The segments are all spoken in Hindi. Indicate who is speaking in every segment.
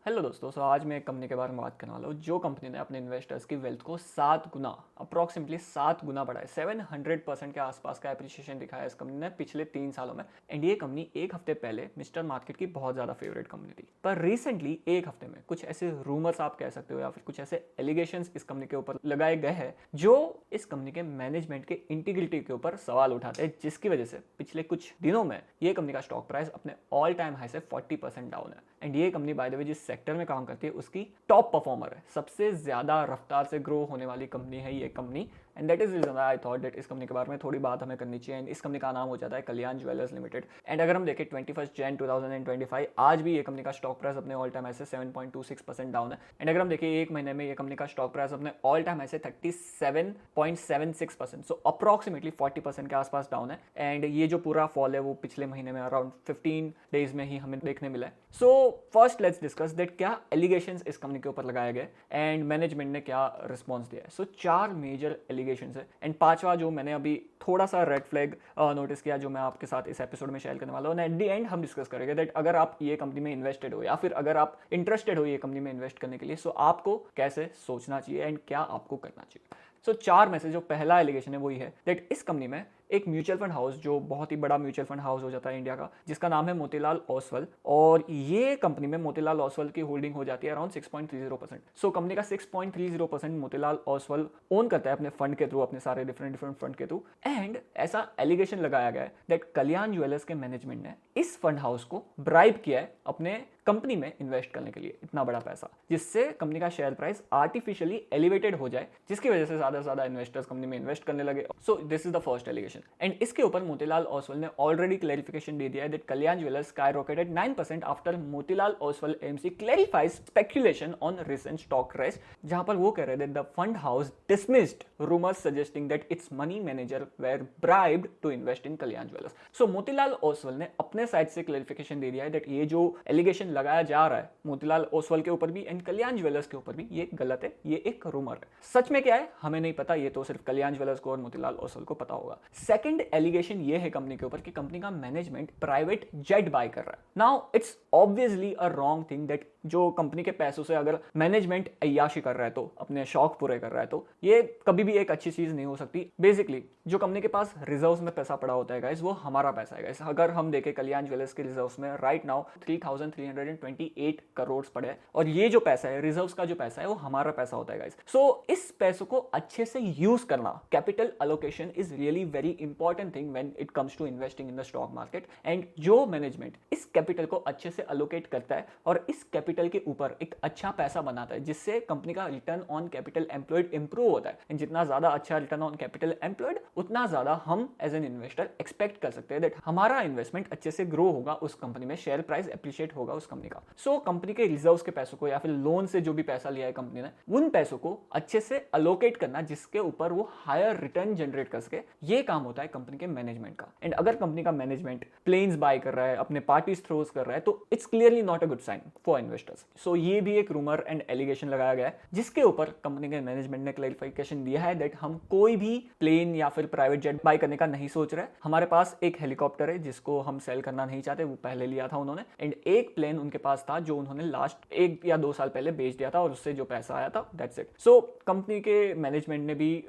Speaker 1: हेलो दोस्तों, आज मैं एक कंपनी के बारे में बात करने वाला हूँ जो कंपनी ने अपने इन्वेस्टर्स की वेल्थ को 7 गुना अप्रॉक्सीमेटली 7 गुना बढ़ाया। 700% के आसपास का एप्रिसिएशन दिखाया इस कंपनी ने पिछले 3 सालों में। एंड ये कंपनी एक हफ्ते पहले मिस्टर मार्केट की बहुत ज़्यादा फेवरेट कंपनी थी, पर रिसेंटली एक हफ्ते में कुछ ऐसे रूमर्स आप कह सकते हो या फिर कुछ ऐसे एलिगेशंस इस कंपनी के ऊपर लगाए गए हैं जो इस कंपनी के मैनेजमेंट के इंटीग्रिटी के ऊपर सवाल उठाते हैं, जिसकी वजह से पिछले कुछ दिनों में ये कंपनी का स्टॉक प्राइस अपने ऑल टाइम हाई से 40% डाउन है। एंड ये कंपनी बाय द वे जिस सेक्टर में काम करती है उसकी टॉप परफॉर्मर है, सबसे ज्यादा रफ्तार से ग्रो होने वाली कंपनी है ये company. And that is reason I thought that इस कंपनी के बारे में थोड़ी बात हमें करनी चाहिए। एंड इस कंपनी का नाम हो जाता है कल्याण ज्वेलर्स लिमिटेड। एंड अगर हम देखें 21 जन 2025 आज भी ये कंपनी का स्टॉक प्राइस अपने ऑल टाइम हाई से 7.26% डाउन है। एंड अगर हम देखें एक महीने में ये कंपनी का स्टॉक प्राइस अपने ऑल टाइम हाई से 37.76%, सो अप्रॉक्सीमेटली 40% के आसपास डाउन है। एंड ये जो पूरा फॉल है वो पिछले महीने में अराउंड 15 डेज में ही हमें देखने मिला है। So first let's discuss that क्या एलिगेशंस इस कंपनी के ऊपर लगाए गए एंड मैनेजमेंट ने क्या रिस्पॉन्स दिया है। सो 4 मेजर एलिगेशंस है एंड 5वां जो मैंने अभी थोड़ा सा रेड फ्लैग नोटिस किया जो मैं आपके साथ इस एपिसोड में शेयर करने वाला हूँ। एट द एंड हम डिस्कस करेंगे दैट अगर आप ये कंपनी में इन्वेस्टेड हो या फिर अगर आप इंटरेस्टेड हो ये कंपनी में इन्वेस्ट करने के लिए, सो आपको कैसे सोचना चाहिए एंड क्या आपको करना चाहिए। सो 4 में से जो पहला एलिगेशन है वही है दैट इस कंपनी में एक म्यूचुअल फंड हाउस जो बहुत ही बड़ा म्यूचुअल फंड हाउस हो जाता है इंडिया का, जिसका नाम है मोतीलाल ओसवाल, और ये कंपनी में मोतीलाल ओसवाल की होल्डिंग हो जाती है अराउंड 6.30%। सो कंपनी का 6.30% मोतीलाल ओसवाल ओन करता है अपने फंड के थ्रू, अपने सारे डिफरेंट फंड के थ्रू। एंड ऐसा एलिगेशन लगाया गया है दैट कल्याण ज्वेलर्स के मैनेजमेंट ने इस फंड हाउस को ब्राइब किया है अपने कंपनी में इन्वेस्ट करने के लिए इतना बड़ा पैसा, जिससे कंपनी का शेयर प्राइस आर्टिफिशियली एलिवेटेड हो जाए, जिसकी वजह से ज्यादा से ज्यादा इन्वेस्टर्स कंपनी में इन्वेस्ट करने लगे। So this is the first allegation. And इसके ऊपर मोतीलाल ओसवाल ने ऑलरेडी क्लैरिफिकेशन दे दिया है that Kalyan jewellers skyrocketed 9% after Motilal Oswal MC clarifies speculation on recent stock race, जहां पर वो कह रहे थे the fund house dismissed rumours suggesting that its money manager were bribed to invest in Kalyan jewellers. So Motilal Oswal ने अपने साइड से क्लैरिफिकेशन दे दिया है दैट ये जो एलिगेशन लगाया जा रहा है मोतीलाल ओसवाल के ऊपर भी एंड कल्याण ज्वेलर्स के ऊपर भी, ये गलत है, ये एक रूमर है। सच में क्या है हमें नहीं पता, ये तो सिर्फ कल्याण ज्वेलर्स को और मोतीलाल ओसवाल को पता होगा। सेकंड एलिगेशन ये है कंपनी के ऊपर कि कंपनी का मैनेजमेंट प्राइवेट जेट बाय कर रहा है। Now it's obviously a wrong thing that जो कंपनी के पैसों से अगर मैनेजमेंट अय्याशी कर रहा है तो अपने शौक पूरे कर रहा है तो ये कभी भी एक अच्छी चीज नहीं हो सकती। बेसिकली जो कंपनी के पास रिजर्व्स में पैसा पड़ा होता है गाइस, वो हमारा पैसा है गाइस। अगर हम देखें कल्याण ज्वेलर्स के रिजर्व्स में राइट नाउ 3,328 करोड़ पड़े हैं, और ये जो पैसा है रिजर्व्स का जो पैसा है वो हमारा पैसा होता है गाइस। सो इस पैसों को अच्छे से यूज करना, capital allocation is really very important thing when it comes to investing in the stock market. And जो मैनेजमेंट इस कैपिटल को अच्छे से अलोकेट करता है और इस कैपिटल के ऊपर एक अच्छा पैसा बनाता है, जिससे कंपनी का return on capital employed improve होता है। एंड जितना ज्यादा अच्छा रिटर्न ऑन कैपिटल एम्प्लॉयड, उतना ज्यादा हम एज एन इन्वेस्टर एक्सपेक्ट कर सकते हैं दैट हमारा इन्वेस्टमेंट अच्छे से ग्रो होगा उस कंपनी में, शेयर प्राइस एप्रिशिएट होगा उस कंपनी का। सो कंपनी के रिजर्व्स के पैसों को या फिर लोन से जो भी पैसा लिया है कंपनी ने, उन पैसों को अच्छे से अलोकेट करना जिसके ऊपर वो हायर रिटर्न जनरेट कर सके, ये काम होता है कंपनी के मैनेजमेंट का। एंड अगर कंपनी का मैनेजमेंट प्लेन्स बाय कर रहा है, अपने पार्टीज थ्रोज कर रहा है, तो it's clearly not a good sign for investors. So ये भी एक रूमर एंड एलिगेशन लगाया गया है जिसके ऊपर कंपनी के मैनेजमेंट ने क्लैरिफिकेशन दिया है दैट हम कोई भी प्लेन या फिर प्राइवेट जेट बाय करने का नहीं सोच रहे। हमारे पास एक हेलीकॉप्टर है जिसको हम सेल करना नहीं चाहते, वो पहले लिया था उन्होंने, एंड एक प्लेन उनके पास था जो उन्होंने लास्ट 1 या 2 साल पहले बेच दिया था और उससे जो पैसा आया था दैट्स इट। सो कंपनी के मैनेजमेंट ने भी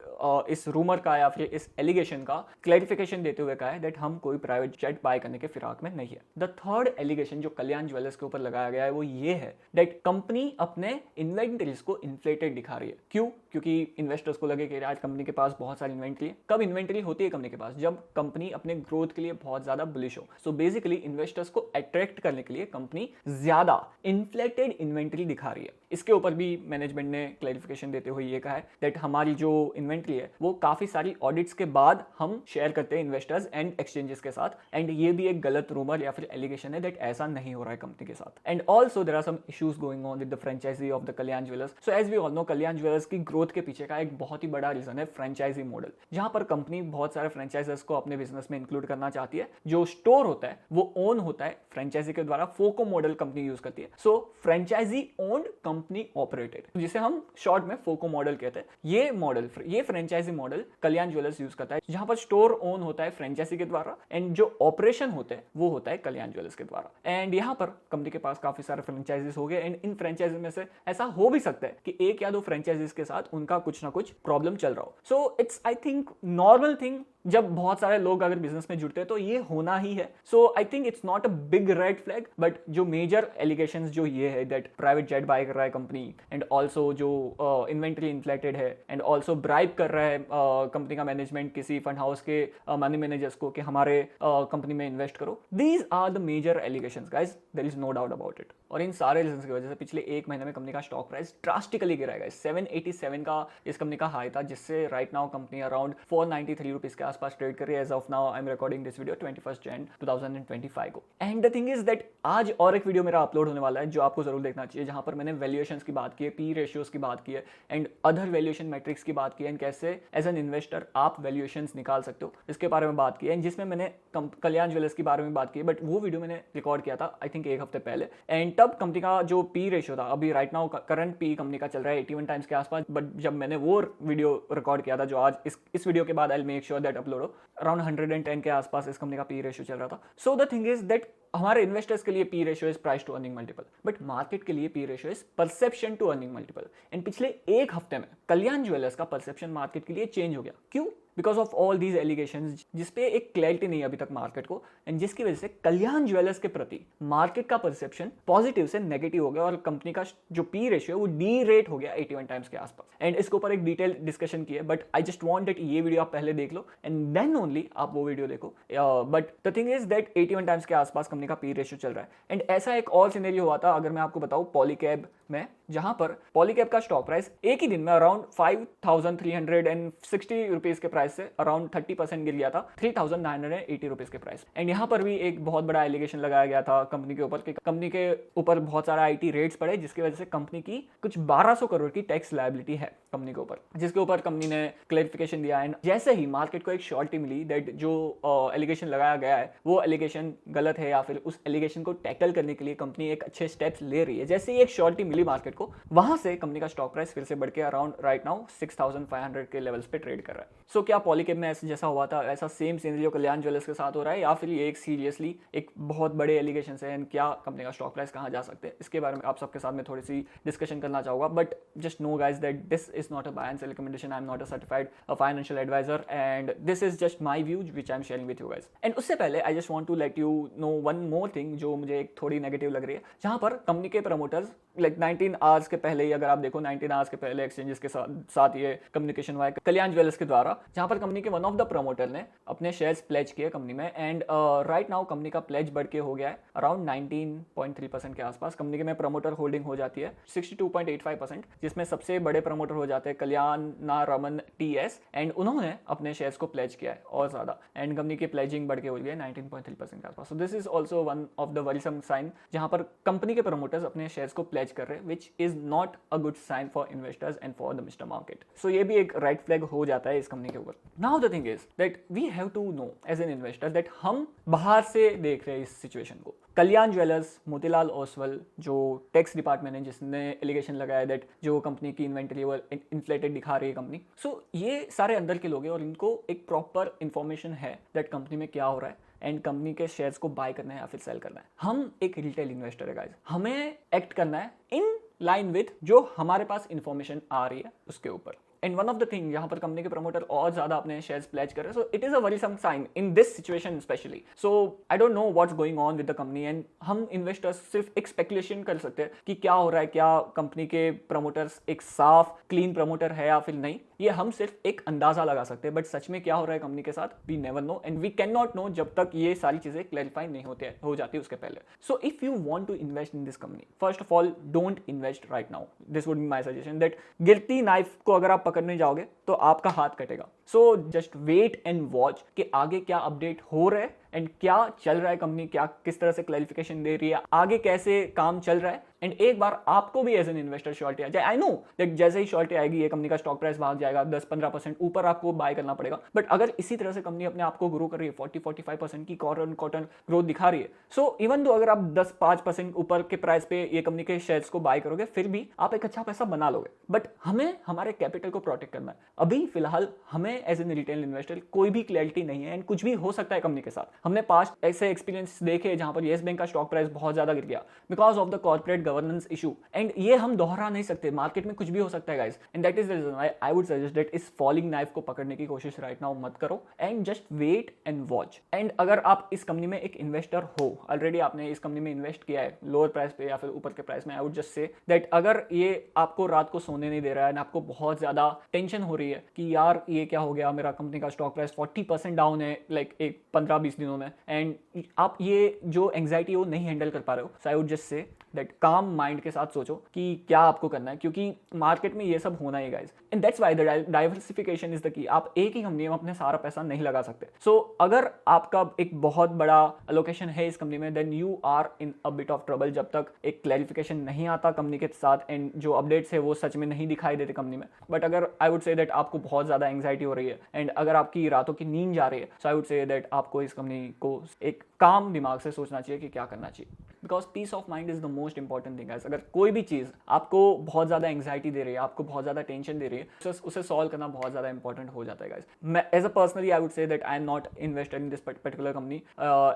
Speaker 1: इस रूमर का या फिर इस एलिगेशन का क्लैरिफिकेशन देते हुए कहा है दैट हम कोई प्राइवेट जेट बाय करने के फिराक में नहीं है। द थर्ड एलिगेशन जो कल्याण ज्वेलर्स के ऊपर लगाया गया है वो ये है दैट कंपनी अपने इन्वेंटरीज को इन्फ्लेटेड दिखा रही है। क्यों? क्योंकि इन्वेस्टर्स को लगे कि आज कंपनी के पास बहुत सारी इन्वेंटरी है। कब इन्वेंटरी होती है कंपनी के पास? जब कंपनी अपने ग्रोथ के लिए बहुत ज्यादा बुलिश हो। सो बेसिकली इन्वेस्टर्स को अट्रैक्ट करने के लिए कंपनी ज्यादा इन्फ्लेटेड इन्वेंटरी दिखा रही है। इसके ऊपर भी मैनेजमेंट ने क्लैरिफिकेशन देते हुए ये कहा है दैट हमारी जो इन्वेंटरी है वो काफी सारी ऑडिट्स के बाद हम शेयर करते हैं इन्वेस्टर्स एंड एक्सचेंजेस के साथ। एंड ये भी एक गलत रूमर या फिर एलिगेशन है दैट ऐसा नहीं हो रहा है कंपनी के साथ। And also there are some issues going on with the franchisee of the Kalyan jewellers. So as we all know Kalyan Jewellers की ग्रोथ के पीछे का एक बहुत ही बड़ा रीजन है फ्रेंचाइजी मॉडल, जहां पर कंपनी बहुत सारे फ्रेंचाइजर्स को अपने बिजनेस में इंक्लूड करना चाहती है। जो स्टोर होता है वो ओन होता है फ्रेंचाइजी के द्वारा, फोको मॉडल कंपनी यूज करती है। सो फ्रेंचाइजी ओन्ड कंपनी ऑपरेटेड, जिसे हम शॉर्ट में फोको मॉडल कहते हैं। ये मॉडल, ये फ्रेंचाइजी मॉडल कल्याण ज्वेलर्स यूज करता है, जहां पर स्टोर ओन होता है फ्रेंचाइजी के द्वारा एंड जो ऑपरेशन होते हैं वो होता है कल्याण ज्वेलर्स के द्वारा। एंड यहाँ पर कंपनी के पास काफी सारे फ्रेंचाइजी फ्रेंचाइजीज हो गए, एंड इन फ्रेंचाइजी में से ऐसा हो भी सकता है कि एक या दो फ्रेंचाइजीज के साथ उनका कुछ ना कुछ प्रॉब्लम चल रहा हो. So it's I think normal thing, जब बहुत सारे लोग अगर बिजनेस में जुड़ते हैं तो ये होना ही है. So I think it's not a big red flag, but जो मेजर एलिगेशंस जो ये है दैट प्राइवेट जेट बाय कर रहा है कंपनी, एंड ऑल्सो जो इन्वेंट्री इन्फ्लेटेड है, एंड ऑल्सो ब्राइब कर रहा है कंपनी का मैनेजमेंट किसी फंड हाउस के मनी मैनेजर्स को कि हमारे कंपनी में इन्वेस्ट करो. These are the major allegations guys, there is no doubt about it. और इन सारे रीजंस की वजह से पिछले एक महीने में कंपनी का स्टॉक प्राइस ड्रास्टिकली गिरा है. 787 का इस कंपनी का हाई था, जिससे right now company around 493 rupees के आसपास ट्रेड कर रही है. As of now I am recording this video 21 Jan 2025 को. And the thing is that आज और एक वीडियो मेरा अपलोड होने वाला है जो आपको जरूर देखना चाहिए, जहां पर मैंने वैल्यूएशंस की बात की है, पी रेशियोज की बात की है, एंड अदर वैल्यूएशन मैट्रिक्स की बात की है, एंड कैसे एज एन इन्वेस्टर आप वैल्यूएशंस निकाल सकते हो इसके बारे में बात की है. एंड जिसमें मैंने कल्याण ज्वेलर्स के बारे में बात की है, बट वो वीडियो मैंने रिकॉर्ड किया था आई थिंक एक हफ्ते पहले. एंड तब कंपनी का जो पी रेशियो था, अभी right now current P company का चल रहा है 81 टाइम्स के आसपास, बट जब मैंने वो वीडियो रिकॉर्ड किया था जो आज इस वीडियो के बाद I will make sure that upload हो, अराउंड 110 के आसपास इस कंपनी का पी रेशियो चल रहा था. So the thing is that हमारे इन्वेस्टर्स के लिए P ratio is price to earning multiple, but market के लिए P ratio is perception to earning multiple. And पिछले एक हफ्ते में कल्याण ज्वेलर्स का परसेप्शन मार्केट के लिए चेंज हो गया. क्यों? Because of all these allegations, जिसपे एक क्लैरिटी नहीं है अभी तक मार्केट को, एंड जिसकी वजह से कल्याण ज्वेलर्स के प्रति मार्केट का परसेप्शन पॉजिटिव से नेगेटिव हो गया, और कंपनी का जो पी रेशियो है वो डी रेट हो गया 81 टाइम्स के आसपास. एंड इसके ऊपर एक डिटेल डिस्कशन की है, but I just want that ये वीडियो आप पहले देख लो एंड देन ओनली आप वो वीडियो देखो. But the thing is that 81 times के आसपास कंपनी का पी रेशियो चल रहा है. एंड ऐसा एक और सिनेरियो हुआ था, अगर मैं आपको बताऊं, पॉलीकैब में, जहां पर पॉलीकैब का स्टॉक प्राइस एक ही दिन में अराउंड 5360 रुपीज के प्राइस से अराउंड 30% गिर गया था 3980 रुपीज के प्राइस. एंड यहां पर भी एक बहुत बड़ा एलिगेशन लगाया गया था कंपनी के ऊपर कि कंपनी के ऊपर बहुत सारा आईटी रेट्स पड़े, जिसकी वजह से कंपनी की कुछ 1200 करोड़ की टैक्स लायबिलिटी है कंपनी के ऊपर, जिसके ऊपर कंपनी ने क्लैरिफिकेशन दिया. एंड जैसे ही मार्केट को एक श्योरिटी मिली दैट जो एलिगेशन लगाया गया है वो एलिगेशन गलत है, या फिर उस एलिगेशन को टैकल करने के लिए कंपनी एक अच्छे स्टेप्स ले रही है, जैसे ही एक श्योरिटी मिली मार्केट को, वहां से कंपनी का स्टॉक प्राइस फिर से बढ़ के अराउंड राइट नाउ 6500 के लेवल्स पे ट्रेड कर रहा है. सो क्या पॉलीकैब में ऐसा जैसा हुआ था ऐसा सेम सिनेरियो कल्याण ज्वेलर्स के साथ हो रहा है, या फिर ये एक सीरियसली एक बहुत बड़े एलिगेशन है, एंड क्या कंपनी का स्टॉक प्राइस कहां जा सकते हैं, इसके बारे में आप सबके साथ में थोड़ी सी डिस्कशन करना चाहूंगा. But just know guys that this is not a buy and sell recommendation. I am not a certified financial adviser, and this is just my views which I am sharing with you guys. And उससे पहले I just want to let you know one more thing जो मुझे एक थोड़ी नेगेटिव लग रही है, जहां पर कंपनी के प्रमोटर्स लाइक 19 आवर्स के पहले ही, अगर आप देखो 19 आवर्स के पहले एक्सचेंजेस के साथ ये कम्युनिकेशन हुआ है कल्याण ज्वेलर्स के द्वारा, जहां पर कंपनी के वन ऑफ द प्रमोटर ने अपने शेयर्स प्लेज किए कंपनी में. एंड राइट नाउ कंपनी का प्लेज बढ़ के हो गया है अराउंड 19.3% के आसपास. कंपनी के में प्रमोटर होल्डिंग हो जाती है 62.85%, जिसमें सबसे बड़े प्रमोटर हो जाते हैं कल्याण नारामन टीएस, एंड उन्होंने अपने शेयर्स को प्लेज किया है और ज्यादा, एंड कंपनी की प्लेजिंग बढ़ के हो गई है 19.3% के आसपास. So this is also one of the worrisome sign, जहां पर कंपनी के प्रमोटर्स अपने शेयर्स को प्लेज कर रहे हैं, which is not a good sign for investors and for the mister market. So ये भी एक रेड फ्लैग हो जाता है इस कंपनी के ऊपर. Now the thing is that we have to know as an investor that हम बाहर से देख रहे हैं इस सिचुएशन को. कल्याण ज्वेलर्स, मोतीलाल ओसवाल जो टैक्स डिपार्टमेंट है जिसने एलिगेशन लगाया दैट जो कंपनी की इन्वेंटरी वो इन्फ्लेटेड दिखा रही है कंपनी. सो ये सारे अंदर के लोग हैं और इनको एक प्रॉपर इंफॉर्मेशन है दैट कंपनी में क्या हो रहा है एंड कंपनी के शेयर्स को बाय करना है या फिर सेल करना है. हम एक रिटेल इन्वेस्टर है गाइस, हमें एक्ट करना है इन लाइन विद जो हमारे पास इंफॉर्मेशन आ रही है उसके ऊपर. And one of the thing यहाँ पर कंपनी के प्रमोटर और ज्यादा अपने शेयर्स प्लेज कर रहे हैं, so it is a worrisome sign in this situation specially. So I don't know what's going on with the company, and हम इन्वेस्टर्स सिर्फ एक स्पेकुलेशन कर सकते हैं कि क्या हो रहा है, क्या कंपनी के प्रमोटर्स एक साफ क्लीन प्रमोटर है या फिर नहीं, ये हम सिर्फ एक अंदाजा लगा सकते हैं. बट सच में क्या हो रहा है कंपनी के साथ, we never know and we can not know जब तक ये सारी चीजें क्लैरिफाई नहीं हो जाती उसके पहले. So if you want to invest in this company, first of all don't invest right now. This would be my suggestion that गिरती नाइफ को अगर आप पकड़ने जाओगे तो आपका हाथ कटेगा. So just wait and watch कि आगे क्या अपडेट हो रहा है एंड क्या चल रहा है, कंपनी क्या किस तरह से क्लैरिफिकेशन दे रही है, आगे कैसे काम चल रहा है. एंड एक बार आपको भी एज एन इन्वेस्टर श्योरिटी आ जाए, आई नो दैट जैसे ही श्योरिटी आएगी ये कंपनी का स्टॉक प्राइस भाग जाएगा 10-15% ऊपर, आपको बाय करना पड़ेगा. बट अगर इसी तरह से कंपनी अपने आप को ग्रो कर रही है 40-45% की क्वार्टर ग्रोथ दिखा रही है, सो इवन दो अगर आप 10-5% ऊपर के प्राइस पे ये कंपनी के शेयर्स को बाय करोगे फिर भी आप एक अच्छा पैसा बना लोगे. बट हमें हमारे कैपिटल को प्रोटेक्ट करना है. अभी फिलहाल हमें हमें एज एन रिटेल इन्वेस्टर कोई भी क्लैरिटी नहीं है एंड कुछ भी हो सकता है कंपनी के साथ। हमने पास्ट ऐसे एक्सपीरियंस देखे जहां पर येस बैंक का स्टॉक प्राइस बहुत ज्यादा गिर गया because of the corporate governance issue, and ये हम दोहरा नहीं सकते, मार्केट में कुछ भी हो सकता है guys, and that is the reason why I would suggest that इस फॉलिंग नाइफ को पकड़ने की कोशिश राइट नाउ मत करो and just wait and watch. And अगर आप इस कंपनी में एक इन्वेस्टर हो, ऑलरेडी आपने इस कंपनी में इन्वेस्ट किया है लोअर प्राइस पे या फिर ऊपर के प्राइस में, आई वुड जस्ट से दैट अगर ये आपको रात को सोने नहीं दे रहा है एंड आपको बहुत ज्यादा टेंशन हो रही है कि यार ये क्या हो गया, मेरा कंपनी का स्टॉक प्राइस 40% डाउन है लाइक एक 15-20 दिनों में, एंड आप ये जो एंग्जाइटी है वो नहीं हैंडल कर पा रहे हो, so I would just say that calm mind के साथ सोचो कि क्या आपको करना है, क्योंकि मार्केट में ये सब होना ही guys, and that's why the diversification is the key. आप एक ही कंपनी में अपने सारा पैसा नहीं लगा सकते। सो अगर आपका एक बहुत बड़ा अलोकेशन है इस कंपनी में, then you are in a bit of trouble जब तक एक क्लैरिफिकेशन नहीं आता कंपनी के साथ एंड जो अपडेट्स है वो सच में नहीं दिखाई देते कंपनी में। बट अगर आई वुड से दैट आपको बहुत ज्यादा एंग्जाइटी हो रही है एंड अगर आपकी रातों की नींद जा रही है, so I would say that आपको इस कंपनी को एक काम दिमाग से सोचना चाहिए कि क्या करना चाहिए, because peace of mind is the most important thing. अगर कोई भी चीज आपको बहुत ज्यादा एंग्जाइटी दे रही है, आपको बहुत ज्यादा टेंशन दे रही है, उसे सॉल्व करना बहुत ज्यादा इंपॉर्टेंट हो जाता है गाइस। मैं as a personally I would say that I am not invested in this particular company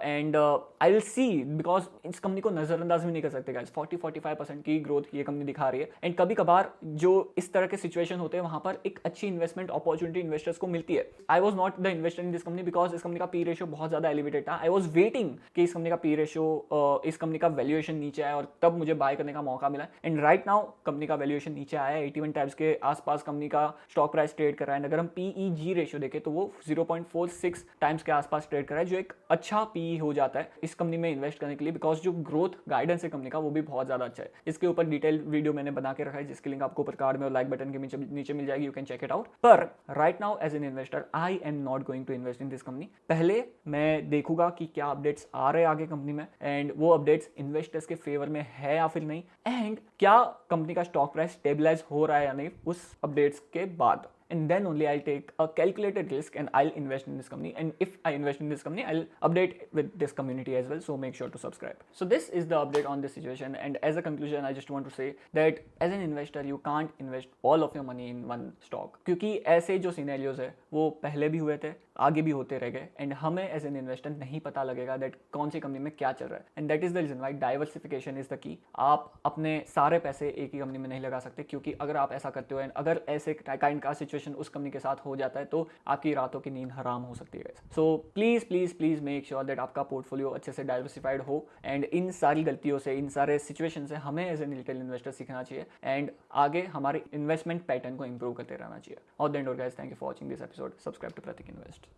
Speaker 1: and I will see, because इस कंपनी को नजरअंदाज भी नहीं कर सकते गाइस। 40-45% की ग्रोथ ये कंपनी दिखा रही है एंड कभी कभार जो इस तरह के सिचुएशन होते हैं वहां पर एक अच्छी इन्वेस्टमेंट अपॉर्चुनिटी इन्वेस्टर्स को मिलती है। I was not the investor in this company because इस कंपनी का पी रेशियो बहुत ज्यादा एलिवेटेड था। आई वॉज वेटिंग कि इस कंपनी का पी रेशियो, इस कंपनी का वैल्यूएशन नीचे आया और तब मुझे बाय करने का मौका मिला, एंड राइट नाउ कंपनी का वैल्यूएशन नीचे आया है, 81 टाइम्स के आसपास कंपनी का स्टॉक प्राइस ट्रेड कर रहा है। अगर हम पीईजी रेशियो देखें तो वो 0.46 टाइम्स के आसपास ट्रेड कर रहा है, जो एक अच्छा पीई हो जाता है इस कंपनी में इन्वेस्ट करने के लिए, बिकॉज जो ग्रोथ गाइडेंस है कंपनी का वो भी बहुत ज्यादा अच्छा है। इसके ऊपर डिटेल वीडियो मैंने बना के रखा है जिसकी लिंक आपको ऊपर कार्ड में और लाइक बटन के नीचे मिल जाएगी, you can check it out. पर right now as an investor I am not going to invest in this company. पहले मैं देखूंगा कि क्या अपडेट्स आ रहे हैं आगे कंपनी में एंड वो अपडेट्स इन्वेस्टर्स के फेवर में है या फिर नहीं, एंड क्या कंपनी का स्टॉक प्राइस स्टेबलाइज हो रहा है या नहीं उस अपडेट्स के बाद, and then only I'll take a calculated risk and I'll invest in this company, and if I invest in this company I'll update with this community as well, so make sure to subscribe. So this is the update on this situation, and as a conclusion I just want to say that as an investor you can't invest all of your money in one stock, क्योंकि ऐसे जो सिनेरियोज है वो पहले भी हुए थे, आगे भी होते रह गए, एंड हमें एज एन इन्वेस्टर नहीं पता लगेगा दैट कौन सी कंपनी में क्या चल रहा है, and that is the reason why diversification is the key. आप अपने सारे पैसे एक ही कंपनी में नहीं लगा सकते, क्योंकि अगर आप ऐसा करते हो एंड अगर ऐसे काइंड का सिचुएशन उस कंपनी के साथ हो जाता है तो आपकी रातों की नींद हराम हो सकती है। So please please please make sure that आपका पोर्टफोलियो अच्छे से डाइवर्सिफाइड हो, एंड इन सारी गलतियों से, इन सारे सिचुएशन से हमें एज एन रिटेल इन्वेस्टर सीखना चाहिए एंड आगे हमारे इन्वेस्टमेंट पैटर्न को इंप्रूव करते रहना चाहिए। और then guys, thank you for watching this episode. Subscribe to Prateek invest.